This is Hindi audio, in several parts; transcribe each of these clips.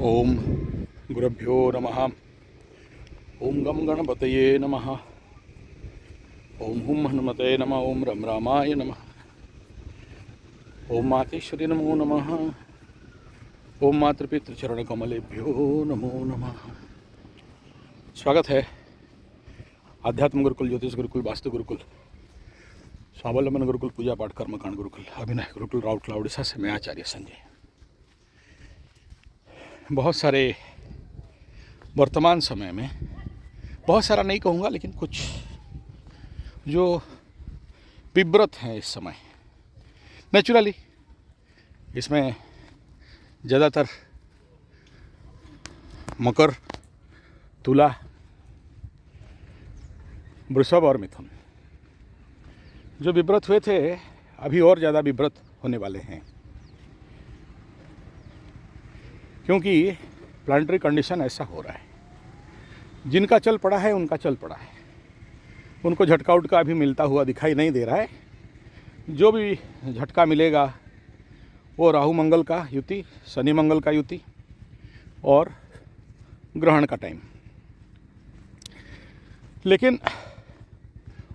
ओम गुरुभ्यो नमः। ओम गम गणपतये नमः। ओम हुम हनुमते नमः। ओम रम रामाय नमः। ओम मातेश्वरी नमो नमः। ओम मातृपितृचरण कमलेभ्यो नमो नमः। स्वागत है आध्यात्म गुरुकुल, ज्योतिष गुरुकुल, वास्तु गुरुकुल, स्वावलंबन गुरुकुल, पूजा पाठ कर्मकांड गुरुकुल, अभिनय गुरुकुल, राउरकेला उड़ीसा से मैं आचार्य संजय। बहुत सारे वर्तमान समय में, बहुत सारा नहीं कहूँगा, लेकिन कुछ जो विव्रत हैं इस समय, नेचुरली इसमें ज़्यादातर मकर, तुला, वृषभ और मिथुन जो विव्रत हुए थे, अभी और ज़्यादा विव्रत होने वाले हैं, क्योंकि प्लानिटरी कंडीशन ऐसा हो रहा है। जिनका चल पड़ा है उनका चल पड़ा है, उनको झटका उटका अभी मिलता हुआ दिखाई नहीं दे रहा है। जो भी झटका मिलेगा वो राहु मंगल का युति, शनि मंगल का युति और ग्रहण का टाइम, लेकिन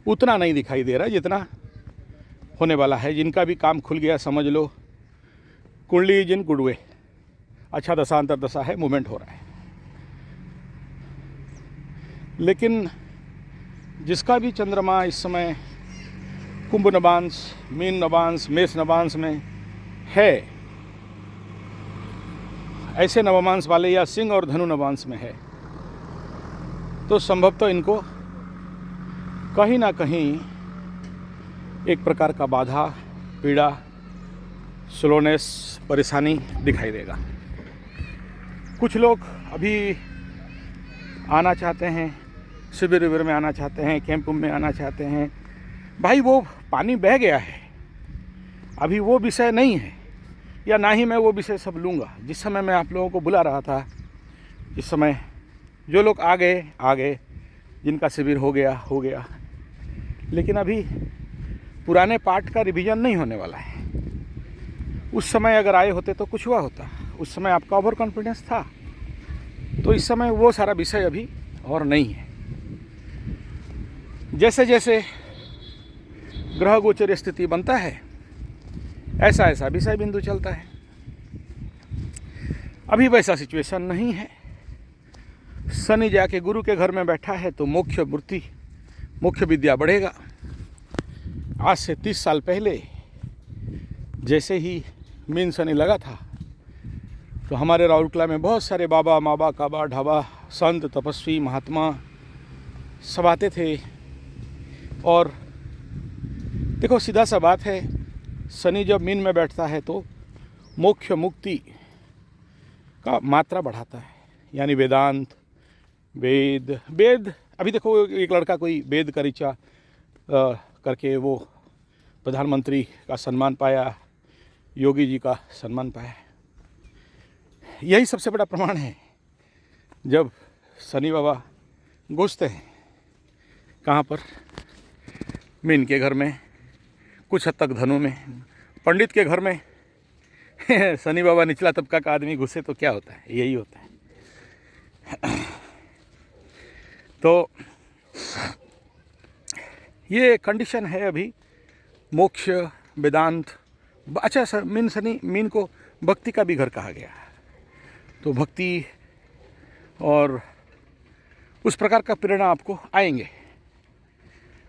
उतना नहीं दिखाई दे रहा जितना होने वाला है। जिनका भी काम खुल गया, समझ लो कुंडली जिन गुडवे, अच्छा दशांतर दशा है, मूवमेंट हो रहा है। लेकिन जिसका भी चंद्रमा इस समय कुंभ नवांश, मीन नवांश, मेष नवांश में है, ऐसे नवमांश वाले या सिंह और धनु नवांश में है, तो संभवतः इनको कहीं ना कहीं एक प्रकार का बाधा, पीड़ा, स्लोनेस, परेशानी दिखाई देगा। कुछ लोग अभी आना चाहते हैं, शिविर विविर में आना चाहते हैं, कैंप में आना चाहते हैं। भाई वो पानी बह गया है, अभी वो विषय नहीं है, या ना ही मैं वो विषय सब लूँगा। जिस समय मैं आप लोगों को बुला रहा था, इस समय जो लोग आ गए, जिनका शिविर हो गया, लेकिन अभी पुराने पाठ का रिवीजन नहीं होने वाला है। उस समय अगर आए होते तो कुछ हुआ होता, उस समय आपका ओवर कॉन्फिडेंस था, तो इस समय वो सारा विषय अभी और नहीं है। जैसे जैसे ग्रह गोचर स्थिति बनता है, ऐसा ऐसा विषय बिंदु चलता है। अभी वैसा सिचुएशन नहीं है। शनि जाके गुरु के घर में बैठा है, तो मोक्ष वृत्ति, मुख्य विद्या बढ़ेगा। आज से 30 साल पहले जैसे ही मीन शनि लगा था, तो हमारे राउरकेला में बहुत सारे बाबा, माबा, काबा, ढाबा, संत, तपस्वी, महात्मा सब आते थे। और देखो, सीधा सा बात है, शनि जब मीन में बैठता है तो मोक्ष मुक्ति का मात्रा बढ़ाता है। यानी वेदांत, वेद अभी देखो, एक लड़का कोई वेद का ऋचा करके वो प्रधानमंत्री का सम्मान पाया, योगी जी का सम्मान पाया। यही सबसे बड़ा प्रमाण है। जब शनि बाबा घुसते हैं कहाँ पर, मीन के घर में, कुछ हद तक धनु में। पंडित के घर में शनि बाबा निचला तबका का आदमी घुसे तो क्या होता है? यही होता है। तो ये कंडीशन है अभी। मोक्ष, वेदांत, अच्छा सर, मीन को भक्ति का भी घर कहा गया है, तो भक्ति और उस प्रकार का प्रेरणा आपको आएंगे।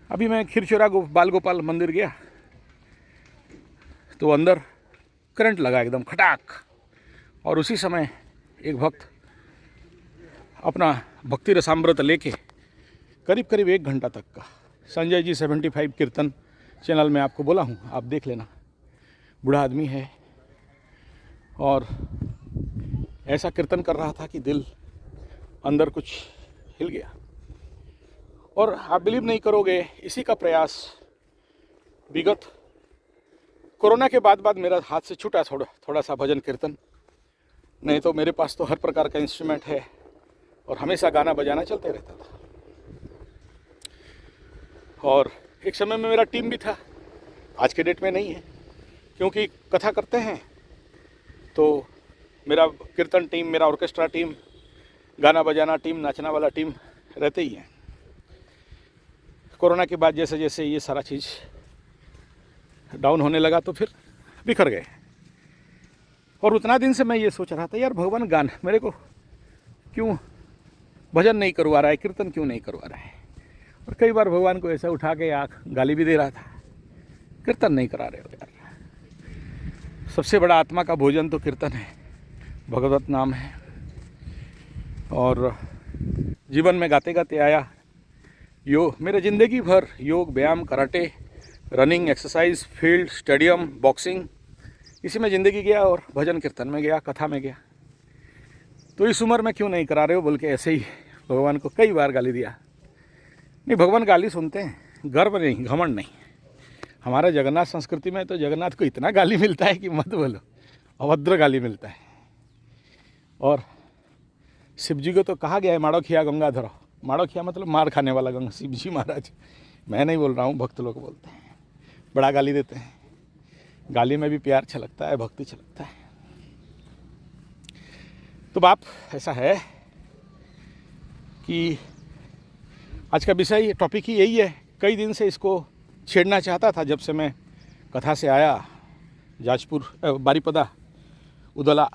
अभी मैं खीरचोरा बाल गोपाल मंदिर गया, तो अंदर करंट लगा एकदम खटाक, और उसी समय एक भक्त अपना भक्ति रसामृत लेके करीब करीब 1 घंटा तक का, संजय जी 75 कीर्तन चैनल में आपको बोला हूँ, आप देख लेना। बूढ़ा आदमी है और ऐसा कीर्तन कर रहा था कि दिल अंदर कुछ हिल गया। और आप बिलीव नहीं करोगे, इसी का प्रयास विगत कोरोना के बाद मेरा हाथ से छूटा थोड़ा सा भजन कीर्तन। नहीं तो मेरे पास तो हर प्रकार का इंस्ट्रूमेंट है और हमेशा गाना बजाना चलते रहता था। और एक समय में मेरा टीम भी था, आज के डेट में नहीं है, क्योंकि कथा करते हैं तो मेरा कीर्तन टीम, मेरा ऑर्केस्ट्रा टीम, गाना बजाना टीम, नाचना वाला टीम रहते ही हैं। कोरोना के बाद जैसे जैसे ये सारा चीज़ डाउन होने लगा तो फिर बिखर गए। और उतना दिन से मैं ये सोच रहा था, यार भगवान गाना मेरे को क्यों भजन नहीं करवा रहा है, कीर्तन क्यों नहीं करवा रहा है। और कई बार भगवान को ऐसा उठा के आँख गाली भी दे रहा था, कीर्तन नहीं करा रहे हो यार। सबसे बड़ा आत्मा का भोजन तो कीर्तन है, भगवत नाम है। और जीवन में गाते गाते आया योग, मेरे ज़िंदगी भर योग, व्यायाम, karate, running, exercise, field, stadium, boxing, इसी में ज़िंदगी गया और भजन कीर्तन में गया, कथा में गया। तो इस उम्र में क्यों नहीं करा रहे हो बोल के ऐसे ही भगवान को कई बार गाली दिया। नहीं, भगवान गाली सुनते हैं, गर्व नहीं, घमंड नहीं। हमारे जगन्नाथ संस्कृति में तो जगन्नाथ को इतना गाली मिलता है कि मत बोलो, अभद्र गाली मिलता है। और शिव जी को तो कहा गया है माड़ो खिया गंगाधर। माड़ो खिया मतलब मार खाने वाला गंगा, शिव जी महाराज। मैं नहीं बोल रहा हूँ, भक्त लोग बोलते हैं, बड़ा गाली देते हैं। गाली में भी प्यार छलकता है, भक्ति छलकता है। तो बाप ऐसा है कि आज का विषय, टॉपिक ही यही है। कई दिन से इसको छेड़ना चाहता था, जब से मैं कथा से आया, जाजपुर बारीपदा उदला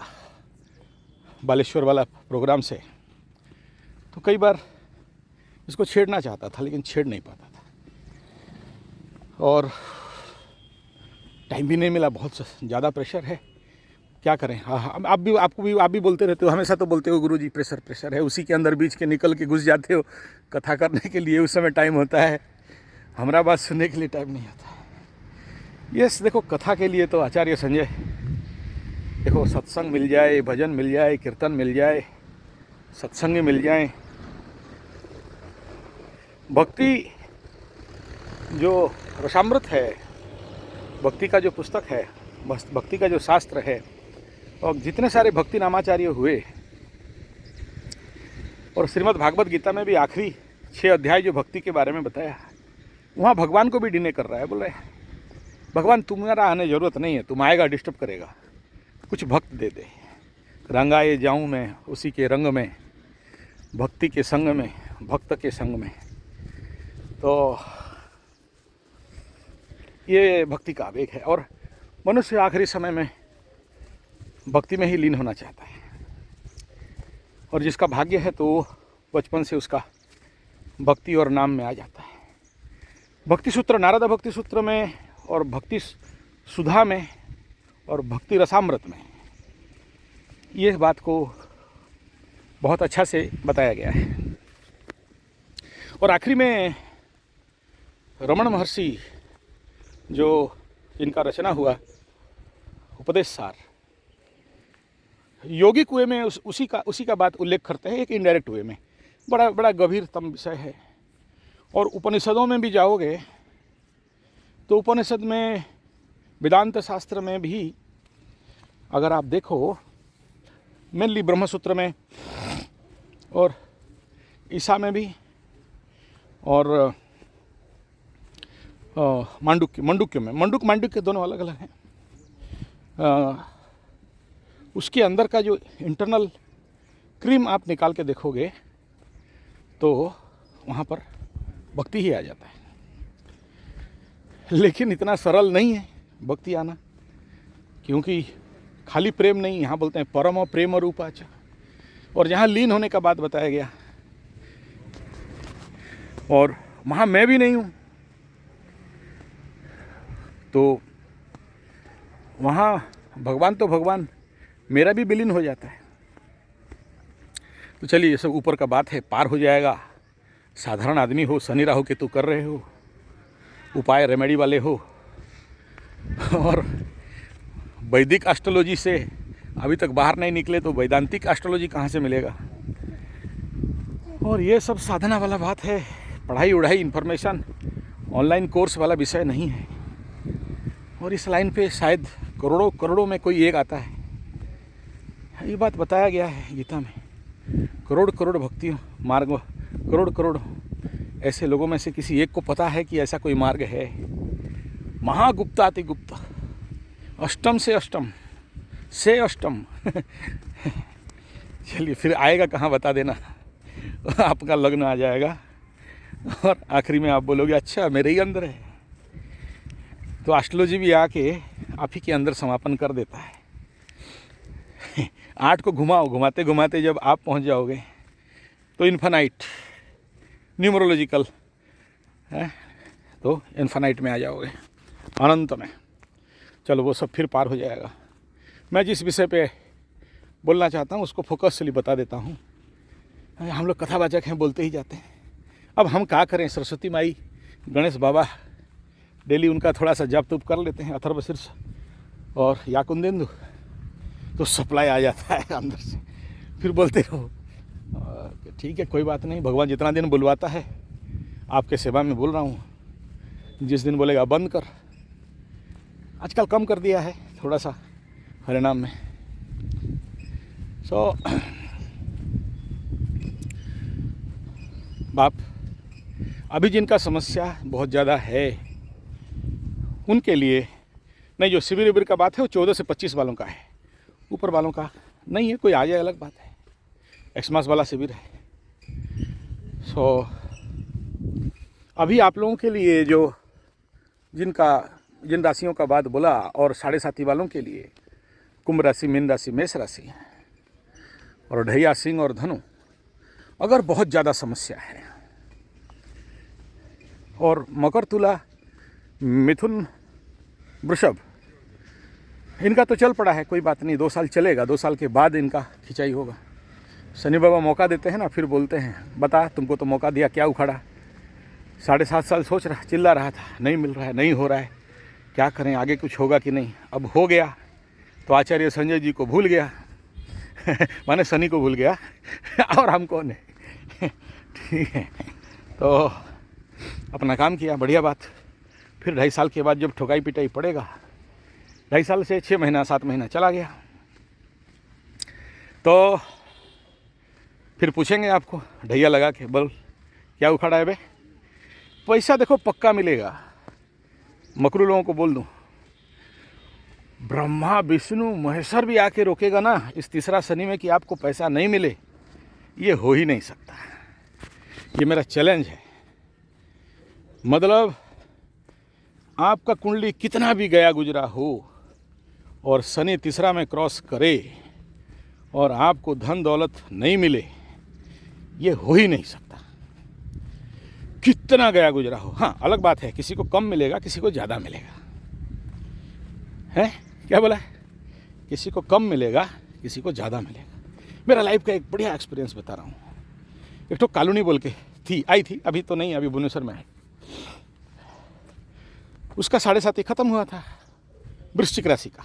बालेश्वर वाला प्रोग्राम से। तो कई बार इसको छेड़ना चाहता था लेकिन छेड़ नहीं पाता था, और टाइम भी नहीं मिला, बहुत ज़्यादा प्रेशर है, क्या करें। हाँ, आप भी बोलते रहते हो, हमेशा तो बोलते हो गुरुजी प्रेशर प्रेशर है, उसी के अंदर बीच के निकल के घुस जाते हो कथा करने के लिए। उस समय टाइम होता है, हमारा बात सुनने के लिए टाइम नहीं होता है। यस, देखो कथा के लिए तो आचार्य संजय, देखो सत्संग मिल जाए, भजन मिल जाए, कीर्तन मिल जाए, सत्संग मिल जाए, भक्ति जो रसामृत है, भक्ति का जो पुस्तक है, भक्ति का जो शास्त्र है, और जितने सारे भक्ति नामाचार्य हुए, और श्रीमद् भागवत गीता में भी आखिरी 6 अध्याय जो भक्ति के बारे में बताया, वहाँ भगवान को भी डिने कर रहा है। बोल रहे भगवान तुम्हारा आने ज़रूरत नहीं है, तुम आएगा डिस्टर्ब करेगा, कुछ भक्त दे दे, रंगाए जाऊँ मैं उसी के रंग में, भक्ति के संग में, भक्त के संग में। तो ये भक्ति का आवेग है, और मनुष्य आखिरी समय में भक्ति में ही लीन होना चाहता है। और जिसका भाग्य है तो बचपन से उसका भक्ति और नाम में आ जाता है। भक्ति सूत्र, नारद भक्ति सूत्र में, और भक्ति सुधा में, और भक्ति रसामृत में ये बात को बहुत अच्छा से बताया गया है। और आखिरी में रमण महर्षि, जो इनका रचना हुआ उपदेश सार, यौगिक वे में उसी का बात उल्लेख करते हैं, एक इनडायरेक्ट वे में। बड़ा गंभीरतम विषय है। और उपनिषदों में भी जाओगे तो उपनिषद में, वेदांत शास्त्र में भी अगर आप देखो, मेनली ब्रह्मसूत्र में और ईसा में भी, और मांडुक्य में, मांडुक्य दोनों अलग अलग हैं। उसके अंदर का जो इंटरनल क्रीम आप निकाल के देखोगे तो वहाँ पर भक्ति ही आ जाता है। लेकिन इतना सरल नहीं है भक्ति आना, क्योंकि खाली प्रेम नहीं, यहाँ बोलते हैं परम प्रेम रूपाच। और जहाँ लीन होने का बात बताया गया, और वहाँ मैं भी नहीं हूँ, तो वहाँ भगवान तो भगवान, मेरा भी विलीन हो जाता है। तो चलिए, ये सब ऊपर का बात है, पार हो जाएगा। साधारण आदमी हो, शनि राहु केतु कर रहे हो, उपाय रेमेडी वाले हो, और वैदिक एस्ट्रोलॉजी से अभी तक बाहर नहीं निकले तो वैदांतिक एस्ट्रोलॉजी कहाँ से मिलेगा। और ये सब साधना वाला बात है, पढ़ाई उढ़ाई इन्फॉर्मेशन ऑनलाइन कोर्स वाला विषय नहीं है। और इस लाइन पे शायद करोड़ों में कोई एक आता है। ये बात बताया गया है गीता में, करोड़ भक्ति मार्ग, करोड़ ऐसे लोगों में से किसी एक को पता है कि ऐसा कोई मार्ग है। महागुप्ताति गुप्त, अष्टम से अष्टम, से अष्टम चलिए फिर आएगा कहाँ बता देना, आपका लग्न आ जाएगा और आखिरी में आप बोलोगे अच्छा मेरे ही अंदर है। तो एस्ट्रोलॉजी भी आके आप ही के अंदर समापन कर देता है। 8 को घुमाओ, घुमाते घुमाते जब आप पहुंच जाओगे तो इन्फानाइट न्यूमरोलॉजिकल है, तो इन्फानाइट में आ जाओगे, अनंत में। चलो वो सब फिर पार हो जाएगा। मैं जिस विषय पे बोलना चाहता हूँ उसको फोकसली बता देता हूँ। हम लोग कथावाचक हैं, बोलते ही जाते हैं। अब हम क्या करें, सरस्वती माई, गणेश बाबा, डेली उनका थोड़ा सा जप तुप कर लेते हैं, अथर्वशीर्ष और याकुंदेन्दु, तो सप्लाई आ जाता है अंदर से। फिर बोलते रहो ठीक है कोई बात नहीं, भगवान जितना दिन बुलवाता है आपके सेवा में बोल रहा हूँ। जिस दिन बोलेगा बंद कर, आजकल कम कर दिया है थोड़ा सा हरिनाम में। सो बाप अभी जिनका समस्या बहुत ज़्यादा है उनके लिए नहीं, जो शिविर विविर का बात है वो 14 से 25 वालों का है, ऊपर वालों का नहीं है। कोई आ जाए अलग बात है, एक्समास वाला शिविर है। सो अभी आप लोगों के लिए जो जिन राशियों का बात बोला, और 7.5 वालों के लिए कुंभ राशि, मीन राशि, मेष राशि और ढैया, सिंह और धनु, अगर बहुत ज़्यादा समस्या है, और मकर, तुला, मिथुन, वृषभ, इनका तो चल पड़ा है, कोई बात नहीं, 2 साल चलेगा, 2 साल के बाद इनका खिंचाई होगा। शनि बाबा मौका देते हैं ना, फिर बोलते हैं बता तुमको तो मौका दिया, क्या उखाड़ा। 7.5 साल सोच रहा, चिल्ला रहा था, नहीं मिल रहा है, नहीं हो रहा है, क्या करें, आगे कुछ होगा कि नहीं। अब हो गया तो आचार्य संजय जी को भूल गया माने शनि को भूल गया और हम कौन है ठीक है, तो अपना काम किया, बढ़िया बात। फिर 2.5 साल के बाद जब ठोकाई पिटाई पड़ेगा, 2.5 साल से 6 महीना 7 महीना चला गया, तो फिर पूछेंगे आपको ढैया लगा के, बोल क्या उखाड़ा है बे। पैसा देखो पक्का मिलेगा। मकरू लोगों को बोल दूं, ब्रह्मा विष्णु महेश्वर भी आके रोकेगा ना इस तीसरा शनि में कि आपको पैसा नहीं मिले, ये हो ही नहीं सकता। ये मेरा चैलेंज है। मतलब आपका कुंडली कितना भी गया गुजरा हो और शनि तीसरा में क्रॉस करे और आपको धन दौलत नहीं मिले, ये हो ही नहीं सकता, कितना गया गुजरा हो। हाँ अलग बात है, किसी को कम मिलेगा, किसी को ज़्यादा मिलेगा, है क्या बोला है, किसी को कम मिलेगा, किसी को ज़्यादा मिलेगा। मेरा लाइफ का एक बढ़िया एक्सपीरियंस बता रहा हूँ। एक तो कॉलोनी बोल के आई थी, अभी तो नहीं, अभी भुवनेश्वर में है। उसका 7.5 खत्म हुआ था, वृश्चिक राशि का।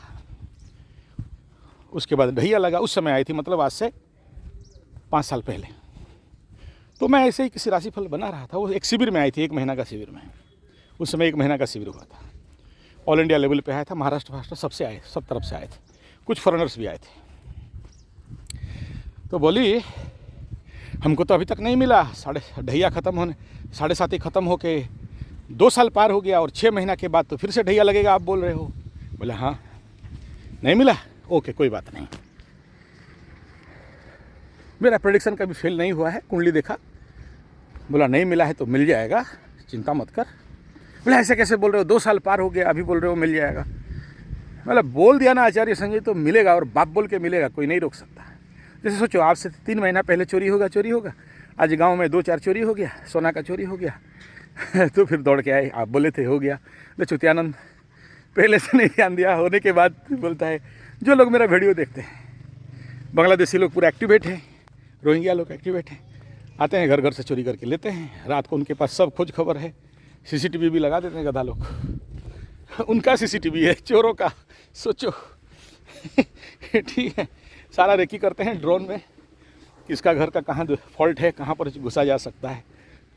उसके बाद ढैया लगा, उस समय आई थी, मतलब आज से 5 साल पहले। तो मैं ऐसे ही किसी राशिफल बना रहा था, वो एक शिविर में आई थी, 1 महीना का शिविर में। उस समय 1 महीना का शिविर हुआ था, ऑल इंडिया लेवल पे आया था, महाराष्ट्र सबसे आए, सब तरफ से आए थे, कुछ फॉरेनर्स भी आए थे। तो बोली हमको तो अभी तक नहीं मिला, ढैया ख़त्म होने 7.5 ख़त्म होके 2 साल पार हो गया और 6 महीना के बाद तो फिर से ढैया लगेगा, आप बोल रहे हो। बोला हाँ नहीं मिला, ओके कोई बात नहीं। मेरा प्रेडिक्शन कभी फेल नहीं हुआ है, कुंडली देखा, बोला नहीं मिला है तो मिल जाएगा, चिंता मत कर। बोला ऐसे कैसे बोल रहे हो, 2 साल पार हो गया, अभी बोल रहे हो मिल जाएगा। मतलब बोल दिया ना आचार्य संजय तो मिलेगा, और बाप बोल के मिलेगा, कोई नहीं रोक सकता। जैसे सोचो आपसे 3 महीना पहले चोरी होगा, आज गांव में 2-4 चोरी हो गया, सोना का चोरी हो गया तो फिर दौड़ के आए, आप बोले थे हो गया। तो चुतियानंद पहले से नहीं ध्यान दिया, होने के बाद बोलता है। जो लोग मेरा वीडियो देखते हैं, बांग्लादेशी लोग पूरा एक्टिवेट हैं, रोहिंग्या लोग एक्टिवेट हैं, आते हैं घर घर से चोरी करके लेते हैं। रात को उनके पास सब खोज खबर है, CCTV भी लगा देते हैं गधा लोग उनका CCTV है, चोरों का सोचो ठीक है। सारा रेकी करते हैं ड्रोन में, किसका घर का कहाँ फॉल्ट है, कहाँ पर घुसा जा सकता है।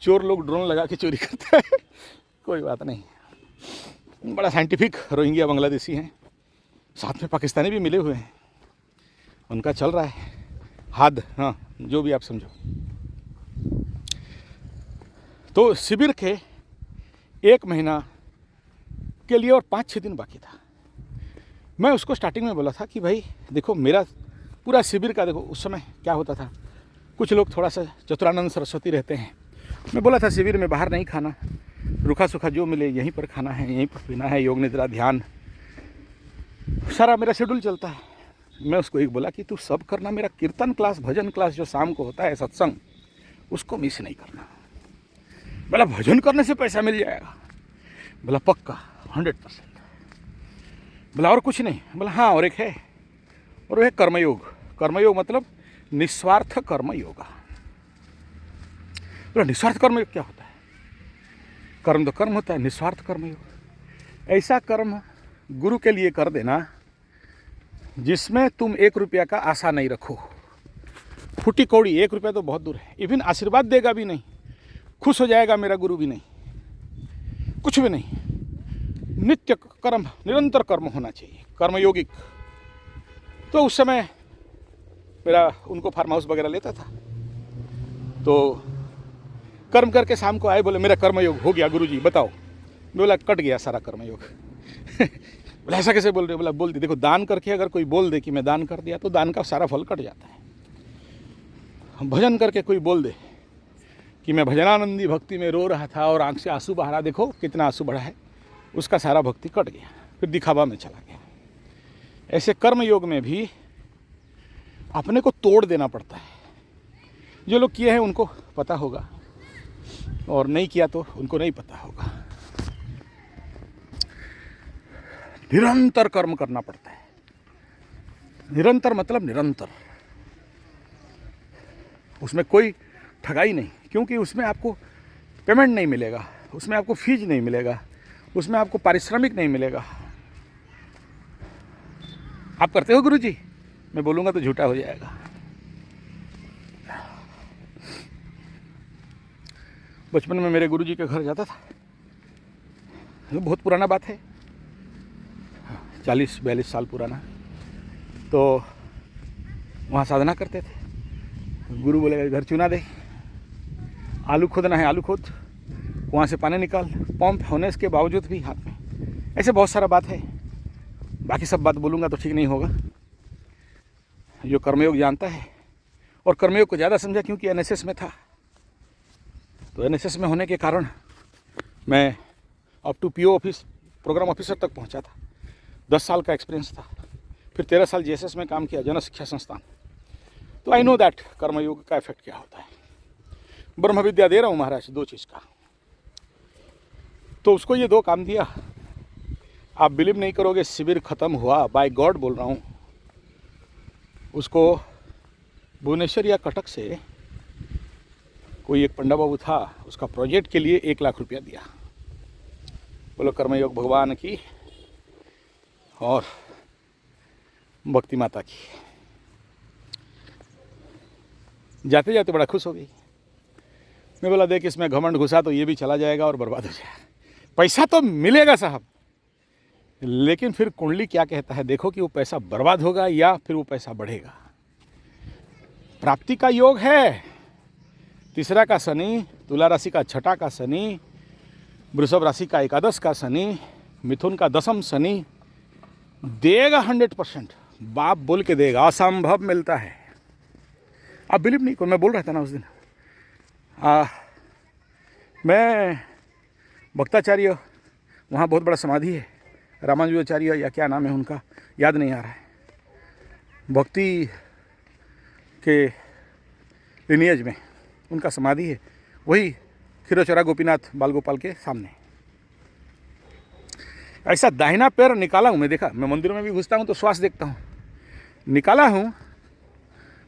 चोर लोग ड्रोन लगा के चोरी करते हैं कोई बात नहीं, बड़ा साइंटिफिक रोहिंग्या बांग्लादेशी हैं, साथ में पाकिस्तानी भी मिले हुए हैं, उनका चल रहा है हाथ, हाँ जो भी आप समझो। तो शिविर के 1 महीना के लिए और 5-6 दिन बाकी था। मैं उसको स्टार्टिंग में बोला था कि भाई देखो, मेरा पूरा शिविर का देखो, उस समय क्या होता था, कुछ लोग थोड़ा सा चतुरानंद सरस्वती रहते हैं। मैं बोला था शिविर में बाहर नहीं खाना, रूखा सूखा जो मिले यहीं पर खाना है, यहीं पर पीना है, योग निद्रा ध्यान सारा मेरा शेड्यूल चलता है। मैं उसको एक बोला कि तू सब करना, मेरा कीर्तन क्लास, भजन क्लास जो शाम को होता है, सत्संग, उसको मिस नहीं करना। बोला भजन करने से पैसा मिल जाएगा। बोला पक्का 100%। बोला और कुछ नहीं? बोला हाँ और एक है, और वह है कर्मयोग। कर्मयोग मतलब निस्वार्थ कर्म योगा। बोला निस्वार्थ कर्म योग क्या होता है? कर्म तो कर्म होता है, निस्वार्थ कर्म योग ऐसा कर्म गुरु के लिए कर देना जिसमें तुम 1 रुपया का आशा नहीं रखो। फूटी कौड़ी 1 रुपया तो बहुत दूर है, इवन आशीर्वाद देगा भी नहीं, खुश हो जाएगा मेरा गुरु भी नहीं, कुछ भी नहीं। नित्य कर्म, निरंतर कर्म होना चाहिए, कर्मयोगिक। तो उस समय मेरा उनको फार्म हाउस वगैरह लेता था, तो कर्म करके शाम को आए, बोले मेरा कर्मयोग हो गया गुरुजी बताओ। बोला कट गया सारा कर्मयोग। बोला ऐसा कैसे बोल रहे हो? बोला बोल दी, देखो दान करके अगर कोई बोल दे कि मैं दान कर दिया तो दान का सारा फल कट जाता है। भजन करके कोई बोल दे कि मैं भजनानंदी भक्ति में रो रहा था और आंख से आंसू बहा रहा, देखो कितना आंसू बढ़ा है, उसका सारा भक्ति कट गया, फिर दिखावा में चला गया। ऐसे कर्म योग में भी अपने को तोड़ देना पड़ता है। जो लोग किए हैं उनको पता होगा, और नहीं किया तो उनको नहीं पता होगा। निरंतर कर्म करना पड़ता है। निरंतर मतलब निरंतर, उसमें कोई ठगाई नहीं, क्योंकि उसमें आपको पेमेंट नहीं मिलेगा, उसमें आपको फीस नहीं मिलेगा, उसमें आपको पारिश्रमिक नहीं मिलेगा। आप करते हो गुरुजी? मैं बोलूँगा तो झूठा हो जाएगा। बचपन में मेरे गुरुजी के घर जाता था, ये बहुत पुराना बात है, 40-42 साल पुराना। तो वहाँ साधना करते थे। गुरु बोलेगा घर चुना दे, आलू खोदना है आलू खोद, कुआं से पानी निकाल, पंप होने के बावजूद भी हाथ में। ऐसे बहुत सारा बात है, बाकी सब बात बोलूँगा तो ठीक नहीं होगा। जो कर्मयोग जानता है, और कर्मयोग को ज़्यादा समझा क्योंकि एनएसएस में था, तो एनएसएस में होने के कारण मैं up to PO office, program officer तक पहुंचा था। 10 साल का एक्सपीरियंस था। फिर 13 साल जीएसएस में काम किया, जन शिक्षा संस्थान। तो आई नो दैट कर्मयोग का इफेक्ट क्या होता है। ब्रह्म विद्या दे रहा हूँ महाराज 2 चीज़ का। तो उसको ये 2 काम दिया। आप बिलीव नहीं करोगे, शिविर ख़त्म हुआ, बाय गॉड बोल रहा हूँ, उसको भुवनेश्वर या कटक से कोई एक पंडा बाबू था, उसका प्रोजेक्ट के लिए 1 लाख रुपया दिया। बोलो कर्मयोग भगवान की और भक्ति माता की। जाते जाते बड़ा खुश हो गई। मैं बोला देख इसमें घमंड घुसा तो ये भी चला जाएगा और बर्बाद हो जाएगा। पैसा तो मिलेगा साहब, लेकिन फिर कुंडली क्या कहता है देखो कि वो पैसा बर्बाद होगा या फिर वो पैसा बढ़ेगा। प्राप्ति का योग है, 3रा का शनि, तुला राशि का 6ठा का शनि, वृषभ राशि का 11 का शनि, मिथुन का 10म शनि, देगा 100%। बाप बोल के देगा, असंभव मिलता है। आप बिलीव नहीं करो, मैं बोल रहा था ना उस दिन, मैं भक्ताचार्य, वहाँ बहुत बड़ा समाधि है, रामानुजाचार्य या क्या नाम है उनका, याद नहीं आ रहा है, भक्ति के लिनियज में उनका समाधि है, वही खीरोचरा गोपीनाथ बाल गोपाल के सामने। ऐसा दाहिना पैर निकाला हूँ मैं, देखा, मैं मंदिर में भी घुसता हूँ तो श्वास देखता हूँ, निकाला हूँ,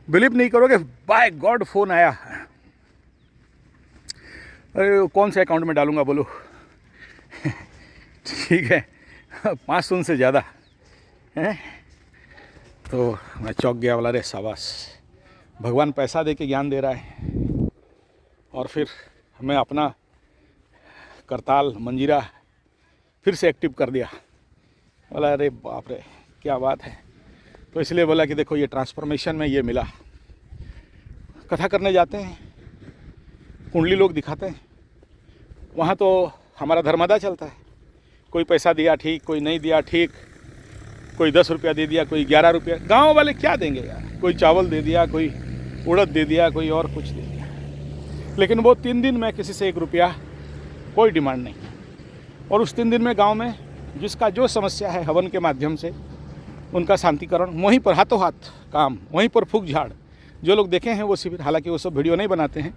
बिलीव नहीं करोगे, बाय गॉड फोन आया। अरे कौन से अकाउंट में डालूंगा बोलो। ठीक है, 5 शून्य से ज़्यादा है। तो मैं चौंक गया, वाला रे शाबाश, भगवान पैसा दे के ज्ञान दे रहा है। और फिर मैं अपना करताल मंजीरा फिर से एक्टिव कर दिया। बोला अरे बाप रे क्या बात है। तो इसलिए बोला कि देखो ये ट्रांसफॉर्मेशन में ये मिला। कथा करने जाते हैं, कुंडली लोग दिखाते हैं, वहाँ तो हमारा धर्मादा चलता है, कोई पैसा दिया ठीक, कोई नहीं दिया ठीक, कोई 10 रुपया दे दिया, कोई 11 रुपया। गाँव वाले क्या देंगे यार, कोई चावल दे दिया, कोई उड़द दे दिया, कोई और कुछ दे दिया। लेकिन वो 3 दिन में किसी से 1 रुपया कोई डिमांड नहीं। और उस 3 दिन में गांव में जिसका जो समस्या है हवन के माध्यम से उनका शांतिकरण, वहीं पर हाथों हाथ काम, वहीं पर फूक झाड़। जो लोग देखे हैं वो शिविर, हालांकि वो सब वीडियो नहीं बनाते हैं,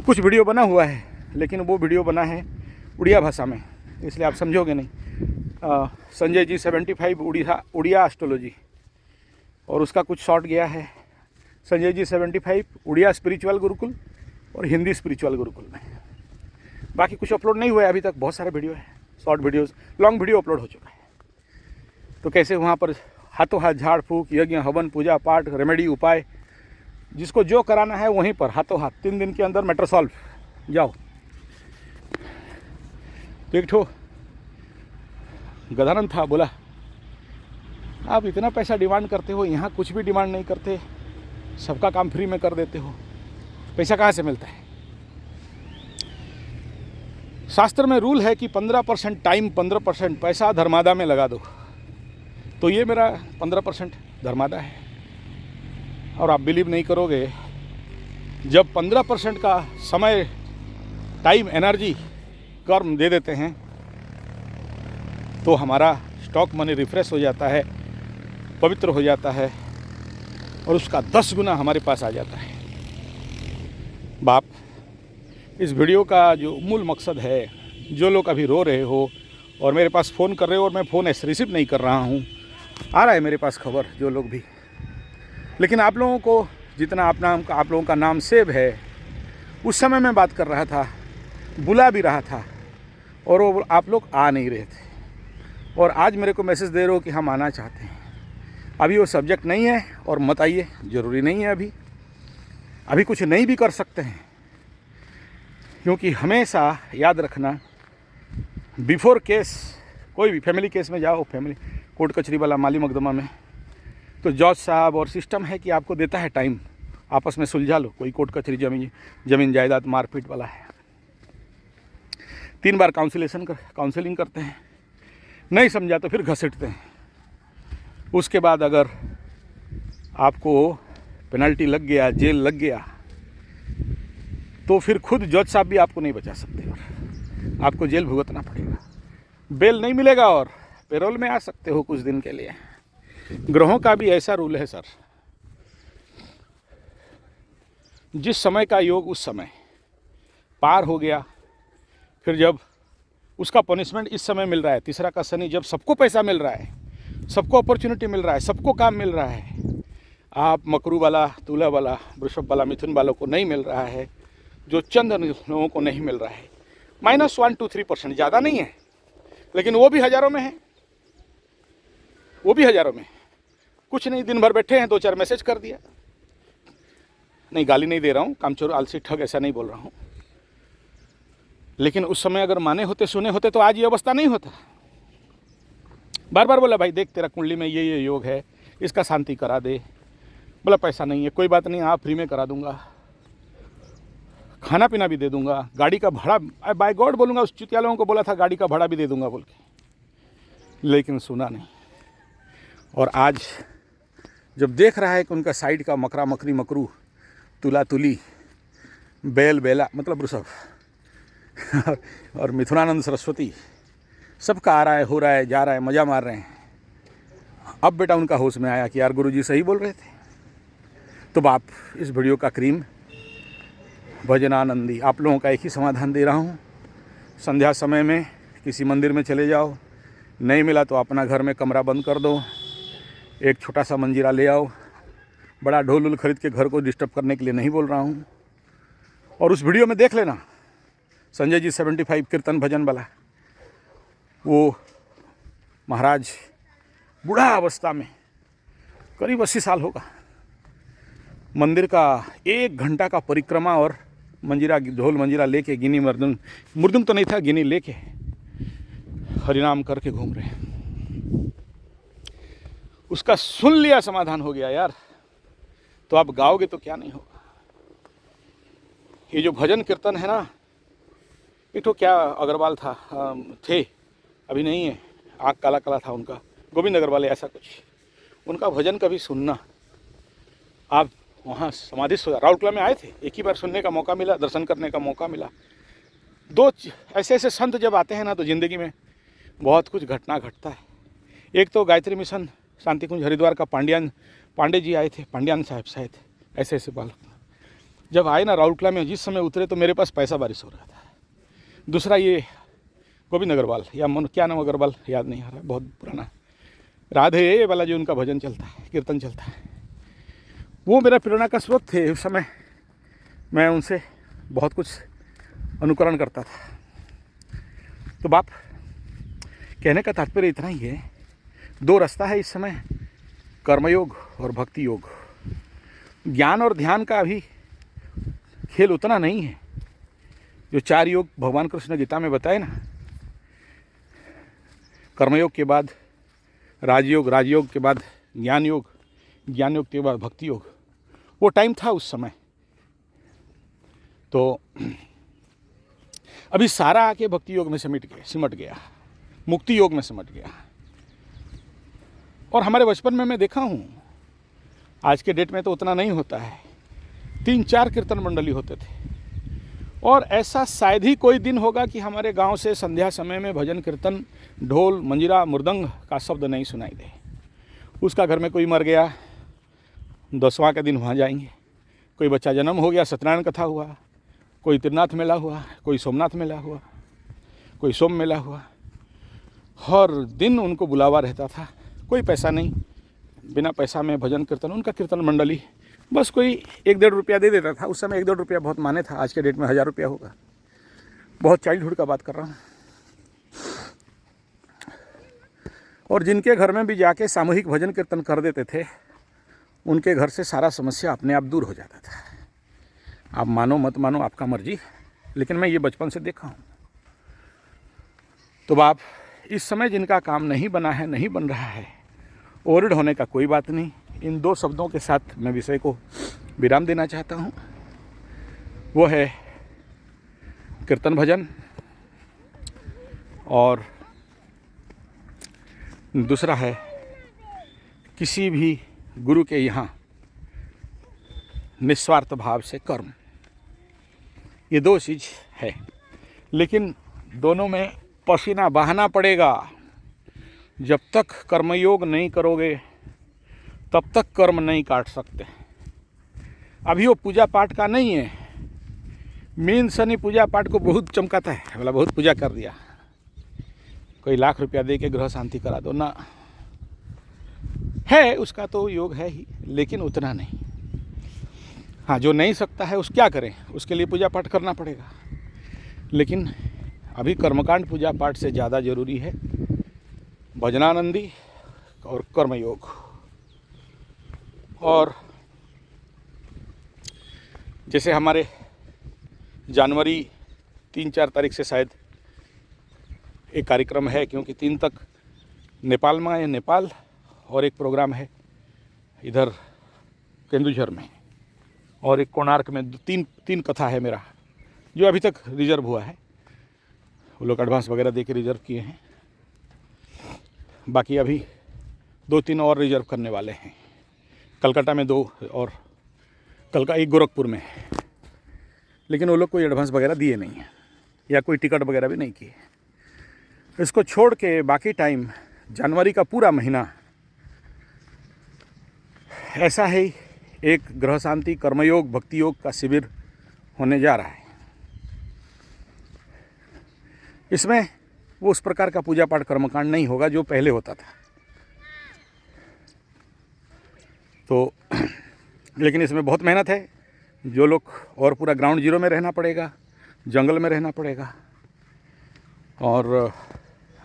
कुछ वीडियो बना हुआ है, लेकिन वो वीडियो बना है उड़िया भाषा में, इसलिए आप समझोगे नहीं। संजय जी 75 उड़िया एस्ट्रोलॉजी, और उसका कुछ शॉर्ट गया है संजय जी 75 उड़िया स्पिरिचुअल गुरुकुल और हिंदी स्पिरिचुअल गुरुकुल में। बाकी कुछ अपलोड नहीं हुआ है अभी तक, बहुत सारे वीडियो है, short videos, long video upload हो चुका है। तो कैसे वहाँ पर हाथों हाथ झाड़ फूक, यज्ञ, हवन, पूजा पाठ, रेमेडी, उपाय, जिसको जो कराना है वहीं पर हाथों हाथ 3 दिन के अंदर मैटर सॉल्व, जाओ। तो एक ठो गदानंद था, बोला आप इतना पैसा डिमांड करते हो, यहाँ कुछ भी डिमांड नहीं करते, सबका काम फ्री में कर देते हो, पैसा कहाँ से मिलता है? शास्त्र में रूल है कि 15% टाइम, 15% पैसा धर्मादा में लगा दो। तो ये मेरा 15% धर्मादा है। और आप बिलीव नहीं करोगे, जब 15% का समय, टाइम, एनर्जी, कर्म दे देते हैं तो हमारा स्टॉक मनी रिफ्रेश हो जाता है, पवित्र हो जाता है, और उसका 10 गुना हमारे पास आ जाता है। बाप, इस वीडियो का जो मूल मकसद है, जो लोग अभी रो रहे हो और मेरे पास फ़ोन कर रहे हो और मैं फ़ोन ऐसे रिसीव नहीं कर रहा हूँ, आ रहा है मेरे पास खबर, जो लोग भी, लेकिन आप लोगों को जितना आप लोगों का नाम सेव है, उस समय मैं बात कर रहा था, बुला भी रहा था, और वो आप लोग आ नहीं रहे थे। और आज मेरे को मैसेज दे रहे हो कि हम आना चाहते हैं। अभी वो सब्जेक्ट नहीं है और मत आइए, ज़रूरी नहीं है। अभी कुछ नहीं भी कर सकते हैं, क्योंकि हमेशा याद रखना, बिफोर केस, कोई भी फैमिली केस में जाओ, फैमिली कोर्ट कचहरी वाला, माली मुकदमा में, तो जज साहब और सिस्टम है कि आपको देता है टाइम, आपस में सुलझा लो। कोई कोर्ट कचहरी, जमीन जायदाद मारपीट वाला है, 3 बार काउंसलिंग करते हैं, नहीं समझा तो फिर घसीटते हैं। उसके बाद अगर आपको पेनल्टी लग गया, जेल लग गया, तो फिर खुद जज साहब भी आपको नहीं बचा सकते और आपको जेल भुगतना पड़ेगा। बेल नहीं मिलेगा और पेरोल में आ सकते हो कुछ दिन के लिए। ग्रहों का भी ऐसा रूल है सर, जिस समय का योग उस समय पार हो गया, फिर जब उसका पनिशमेंट इस समय मिल रहा है, तीसरा का शनि, जब सबको पैसा मिल रहा है, सबको अपॉर्चुनिटी मिल रहा है, सबको काम मिल रहा है, आप मकरू वाला, तुला वाला, वृषभ वाला, मिथुन वालों को नहीं मिल रहा है, जो चंद लोगों को नहीं मिल रहा है, -1 to 3%, ज़्यादा नहीं है, लेकिन वो भी हज़ारों में है, वो भी हज़ारों में। कुछ नहीं, दिन भर बैठे हैं, 2-4 मैसेज कर दिया। नहीं, गाली नहीं दे रहा हूँ, कामचोर, आलसी, ठग, ऐसा नहीं बोल रहा हूँ, लेकिन उस समय अगर माने होते, सुने होते, तो आज ये अवस्था नहीं होता। बार बार बोला, भाई देख तेरा कुंडली में ये योग है, इसका शांति करा दे। बोला पैसा नहीं है, कोई बात नहीं, आप फ्री में करा दूंगा, खाना पीना भी दे दूंगा, गाड़ी का भाड़ा, बाय गॉड बोलूँगा, उस चुतिया लोगों को बोला था गाड़ी का भाड़ा भी दे दूंगा बोल के, लेकिन सुना नहीं। और आज जब देख रहा है कि उनका साइड का मकरा मकरी, मकरू, तुला तुली, बैल बेला, मतलब वृषभ और मिथुनानंद सरस्वती, सबका आ रहा है, हो रहा है, जा रहा है, मज़ा मार रहे हैं। अब बेटा उनका होश में आया कि यार गुरुजी सही बोल रहे थे। तो बाप, इस वीडियो का क्रीम भजनानंदी, आप लोगों का एक ही समाधान दे रहा हूँ। संध्या समय में किसी मंदिर में चले जाओ, नहीं मिला तो अपना घर में कमरा बंद कर दो, एक छोटा सा मंजीरा ले आओ। बड़ा ढोल उल खरीद के घर को डिस्टर्ब करने के लिए नहीं बोल रहा हूँ। और उस वीडियो में देख लेना, संजय जी 75 कीर्तन भजन वाला, वो महाराज बूढ़ा अवस्था में, करीब 80 साल होगा, मंदिर का 1 घंटा का परिक्रमा और मंजीरा, ढोल मंजीरा लेके, गिनी मृदंग तो नहीं था, गिनी लेके हरिनाम करके घूम रहे हैं। उसका सुन लिया, समाधान हो गया यार। तो आप गाओगे तो क्या नहीं होगा। ये जो भजन कीर्तन है ना, एक तो क्या अग्रवाल था, थे, अभी नहीं है, आँख काला काला था उनका, गोविंद अग्रवाल ऐसा कुछ, उनका भजन कभी सुनना। आप वहाँ समाधिस्थ हो, राउरकेला में आए थे, एक ही बार सुनने का मौका मिला, दर्शन करने का मौका मिला। दो ऐसे ऐसे संत जब आते हैं ना तो ज़िंदगी में बहुत कुछ घटना घटता है। एक तो गायत्री मिशन शांति कुंज हरिद्वार का पांडे जी आए थे, पांड्यान साहब शायद, ऐसे ऐसे बालक जब आए ना राउरकेला में, जिस समय उतरे तो मेरे पास पैसा बारिश हो रहा था। दूसरा ये गोविंद अग्रवाल या क्या नाम अग्रवाल याद नहीं आ रहा, बहुत पुराना, राधे वाला जो उनका भजन चलता है, कीर्तन चलता है, वो मेरा प्रेरणा का स्रोत थे। उस समय मैं उनसे बहुत कुछ अनुकरण करता था। तो बाप कहने का तात्पर्य इतना ही है, दो रास्ता है इस समय, कर्मयोग और भक्ति योग। ज्ञान और ध्यान का अभी खेल उतना नहीं है। जो 4 योग भगवान कृष्ण गीता में बताए ना, कर्मयोग के बाद राजयोग, राजयोग के बाद ज्ञान योग, ज्ञान योग के बाद भक्ति योग, वो टाइम था उस समय। तो अभी सारा आके भक्ति योग में सिमट गया, मुक्ति योग में सिमट गया। और हमारे बचपन में मैं देखा हूँ, आज के डेट में तो उतना नहीं होता है, 3-4 कीर्तन मंडली होते थे। और ऐसा शायद ही कोई दिन होगा कि हमारे गांव से संध्या समय में भजन कीर्तन, ढोल मंजीरा मृदंग का शब्द नहीं सुनाई दे। उसका घर में कोई मर गया, 10वां के दिन वहाँ जाएंगे, कोई बच्चा जन्म हो गया, सत्यनारायण कथा हुआ, कोई त्रिनाथ मेला हुआ, कोई सोमनाथ मेला हुआ, कोई सोम मेला हुआ। हर दिन उनको बुलावा रहता था, कोई पैसा नहीं, बिना पैसा में भजन कीर्तन, उनका कीर्तन मंडली, बस कोई 1-1.5 रुपया दे देता था। उस समय 1-1.5 रुपया बहुत माने था, आज के डेट में 1000 रुपया होगा। बहुत चाइल्डहुड का बात कर रहा हूँ। और जिनके घर में भी जाके सामूहिक भजन कीर्तन कर देते थे, उनके घर से सारा समस्या अपने आप दूर हो जाता था। आप मानो मत मानो, आपका मर्जी, लेकिन मैं ये बचपन से देखा हूँ। तो बाप, इस समय जिनका काम नहीं बना है, नहीं बन रहा है, ओरिड होने का कोई बात नहीं। इन 2 शब्दों के साथ मैं विषय को विराम देना चाहता हूँ। वो है कीर्तन भजन, और दूसरा है किसी भी गुरु के यहाँ निस्वार्थ भाव से कर्म। ये 2 चीज़ है, लेकिन दोनों में पसीना बहाना पड़ेगा। जब तक कर्मयोग नहीं करोगे तब तक कर्म नहीं काट सकते। अभी वो पूजा पाठ का नहीं है। मीन शनि पूजा पाठ को बहुत चमकाता है, बोला बहुत पूजा कर दिया, कोई लाख रुपया दे के ग्रह शांति करा दो ना, है उसका तो योग है ही, लेकिन उतना नहीं। हाँ, जो नहीं सकता है उस क्या करें, उसके लिए पूजा पाठ करना पड़ेगा। लेकिन अभी कर्मकांड पूजा पाठ से ज़्यादा जरूरी है भजनानंदी और कर्मयोग। और जैसे हमारे जनवरी 3-4 तारीख से शायद एक कार्यक्रम है, क्योंकि 3 तक नेपाल में है, नेपाल, और एक प्रोग्राम है इधर केंदुझर में, और एक कोणार्क में। 3 कथा है मेरा, जो अभी तक रिजर्व हुआ है। वो लोग एडवांस वगैरह दे के रिजर्व किए हैं। बाकी अभी 2-3 और रिजर्व करने वाले हैं। कलकत्ता में 2 और एक गोरखपुर में, लेकिन वो लोग कोई एडवांस वगैरह दिए नहीं है, या कोई टिकट वगैरह भी नहीं किए। इसको छोड़ के बाकी टाइम, जनवरी का पूरा महीना ऐसा है, एक ग्रह शांति, कर्मयोग, भक्ति योग का शिविर होने जा रहा है। इसमें वो उस प्रकार का पूजा पाठ कर्मकांड नहीं होगा जो पहले होता था। तो लेकिन इसमें बहुत मेहनत है। जो लोग, और पूरा ग्राउंड जीरो में रहना पड़ेगा, जंगल में रहना पड़ेगा, और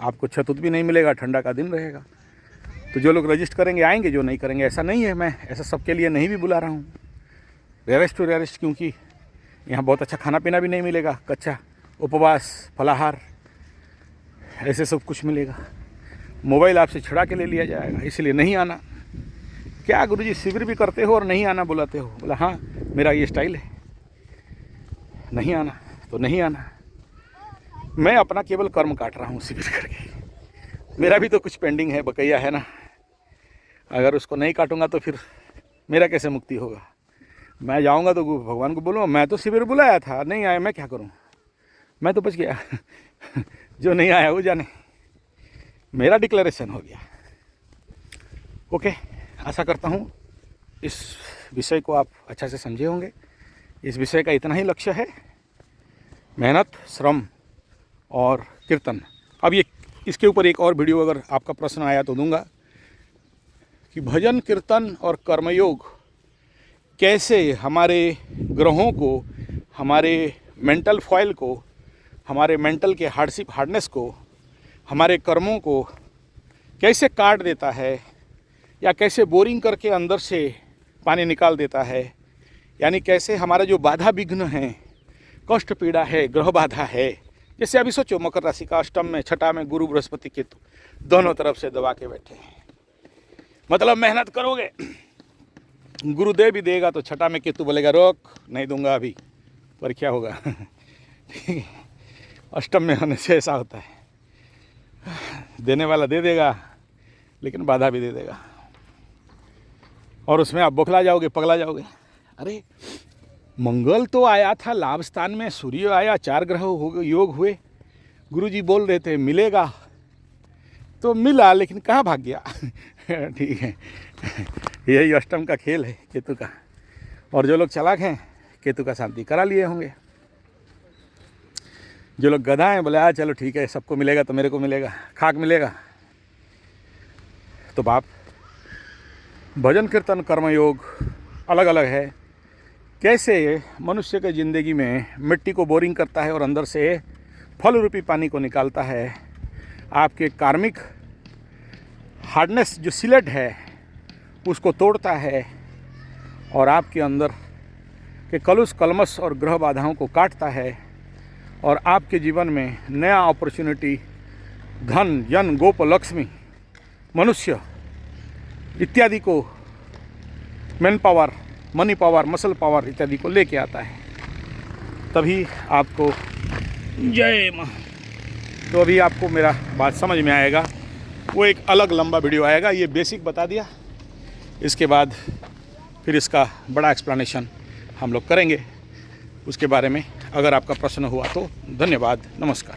आपको छत भी नहीं मिलेगा, ठंडा का दिन रहेगा। तो जो लोग रजिस्ट करेंगे आएंगे, जो नहीं करेंगे ऐसा नहीं है। मैं ऐसा सबके लिए नहीं भी बुला रहा हूँ, रेयरेस्ट टू रेयरेस्ट, क्योंकि यहाँ बहुत अच्छा खाना पीना भी नहीं मिलेगा, कच्चा उपवास, फलाहार, ऐसे सब कुछ मिलेगा। मोबाइल आपसे छुड़ा के ले लिया जाएगा, इसलिए नहीं आना। क्या गुरुजी शिविर भी करते हो और नहीं आना बुलाते हो? बोला हाँ, मेरा ये स्टाइल है, नहीं आना तो नहीं आना। मैं अपना केवल कर्म काट रहा हूँ शिविर करके। मेरा भी तो कुछ पेंडिंग है, बकैया है ना। अगर उसको नहीं काटूंगा तो फिर मेरा कैसे मुक्ति होगा। मैं जाऊंगा तो भगवान को बोलूँगा मैं तो शिविर बुलाया था, नहीं आया, मैं क्या करूँ, मैं तो बच गया। जो नहीं आया वो जाने, मेरा डिक्लेरेशन हो गया। ओके, आशा करता हूँ इस विषय को आप अच्छा से समझे होंगे। इस विषय का इतना ही लक्ष्य है, मेहनत, श्रम और कीर्तन। अब ये इसके ऊपर एक और वीडियो अगर आपका प्रश्न आया तो दूंगा कि भजन, कीर्तन और कर्मयोग कैसे हमारे ग्रहों को, हमारे मेंटल फॉइल को, हमारे मेंटल के हार्डनेस को, हमारे कर्मों को कैसे काट देता है, या कैसे बोरिंग करके अंदर से पानी निकाल देता है। यानी कैसे हमारा जो बाधा विघ्न है, कष्ट पीड़ा है, ग्रह बाधा है, जैसे अभी सोचो मकर राशि का अष्टम में, छठा में गुरु बृहस्पति केतु दोनों तरफ से दबा के बैठे हैं। मतलब मेहनत करोगे, गुरुदेव भी देगा तो छठा में केतु बोलेगा रोक, नहीं दूंगा अभी, पर क्या होगा। ठीक है, अष्टम में होने से ऐसा होता है, देने वाला दे देगा लेकिन बाधा भी दे देगा, और उसमें आप बौखला जाओगे, पगला जाओगे। अरे मंगल तो आया था लाभ स्थान में, सूर्य आया, 4 ग्रह योग हुए, गुरुजी बोल रहे थे मिलेगा तो मिला, लेकिन कहाँ भाग गया। ठीक है, यही अष्टम का खेल है केतु का। और जो लोग चालाक हैं केतु का शांति करा लिए होंगे। जो लोग गधा हैं बोले चलो ठीक है, सबको मिलेगा तो मेरे को मिलेगा, खाक मिलेगा। तो बाप, भजन कीर्तन कर्मयोग अलग अलग है। कैसे मनुष्य के ज़िंदगी में मिट्टी को बोरिंग करता है और अंदर से फल रूपी पानी को निकालता है। आपके कार्मिक हार्डनेस जो सिलेट है उसको तोड़ता है, और आपके अंदर के कलुष कलमश और ग्रह बाधाओं को काटता है, और आपके जीवन में नया अपॉर्चुनिटी, धन, जन, गोप, लक्ष्मी, मनुष्य इत्यादि को, man power, money power, muscle power इत्यादि को लेके आता है। तभी आपको जय मां। तो अभी आपको मेरा बात समझ में आएगा। वो एक अलग लंबा वीडियो आएगा, ये बेसिक बता दिया, इसके बाद फिर इसका बड़ा एक्सप्लेनेशन हम लोग करेंगे उसके बारे में। अगर आपका प्रश्न हुआ तो धन्यवाद, नमस्कार।